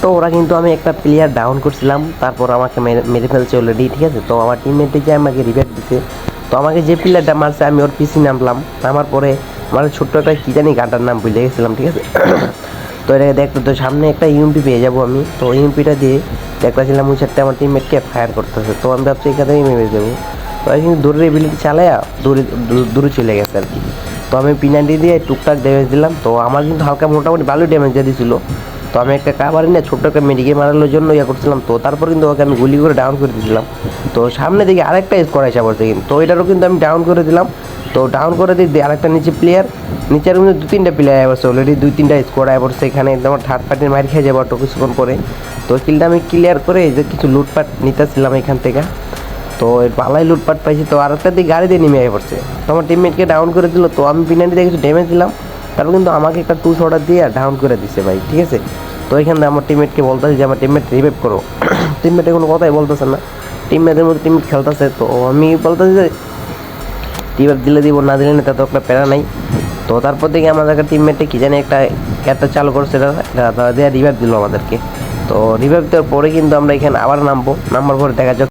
তো ওরা কিন্তু আমি একটা প্লেয়ার ডাউন করছিলাম, তারপর আমাকে মেরে ফেলছে অলরেডি, ঠিক আছে। তো আমার টিমমেটে যে আমাকে রিভাইভ দিছে, তো আমাকে যে প্লেয়ারটা মারছে আমি ওর পিছিয়ে নামলাম, নামার পরে আমার ছোট্ট একটা কী জানি গানটার নাম ভুলে গেছিলাম, ঠিক আছে। তো এটাকে দেখতো, তো সামনে একটা ইউএমপি পেয়ে যাবো আমি, তো ইউএমপিটা দিয়ে দেখতেছিলাম ওই সাথে আমার টিমমেটকে ফায়ার করতেছে, তো আমি ভাবছি এখান থেকে মেরে দেবো। তো আমি কিন্তু দূরের এবিলিটি চালাইয়া দূরে দূরে চলে গেছে আর কি। তো আমি পিনাল্টি দিয়ে টুকটাক ড্যামেজ দিলাম, তো আমার কিন্তু হালকা মোটামুটি ভালো ড্যামেজ দিয়ে দিছিল। তো আমি একটা কাবারি নিয়ে ছোট্ট একটা মেডিকে মারানোর জন্য ইয়ে করছিলাম, তো তারপর কিন্তু ওকে আমি গুলি করে ডাউন করে দিয়েছিলাম। তো সামনে দিকে আরেকটা স্কোর আসা পড়ছে কিন্তু, তো এটারও কিন্তু আমি ডাউন করে দিলাম। তো ডাউন করে দিই আরেকটা নিচে প্লেয়ার, নিচের মধ্যে 2-3টা প্লেয়ার আয় পড়ছে অলরেডি, 2-3টা স্কোর আয় পড়ছে এখানে, আমার থার্ড পার্টির মার খেয়ে যাবো একটু কিছুক্ষণ পরে। তো কিলটা আমি ক্লিয়ার করে এই যে কিছু লুটপাট নিতেছিলাম এখান থেকে, তো এই পালাই লুটপাট পাইছি। তো আর একটা দিকে গাড়ি দিয়ে নেমে আয় পড়ছে, তো আমার টিমমেটকে ডাউন করে দিল, তো আমি পিনাল্টি দিয়ে কিছু ড্যামেজ দিলাম, তারপর কিন্তু আমাকে একটা টু শটার দিয়ে ডাউন করে দিছে ভাই, ঠিক আছে। তো এখানে আমার টিমমেটকে বলতেছে যে আমার টিমমেট রিভাইভ করো, টিমমেটে কোনো কথাই বলতেছে না, টিমমেটের মধ্যে টিমমেট খেলতেছে। তো আমি বলতেছি যে রিভাইভ দিলে দিব, না দিলে না, তা তো একটা প্যারা নাই। তো তারপর থেকে আমাদের একটা টিমমেটে কি জানি একটা চালু করছে, এটা দিয়ে রিভাইভ দিল আমাদেরকে। তো রিভাইভ দেওয়ার পরে কিন্তু আমরা এখানে আবার নামবো, নামার পরে দেখা যাক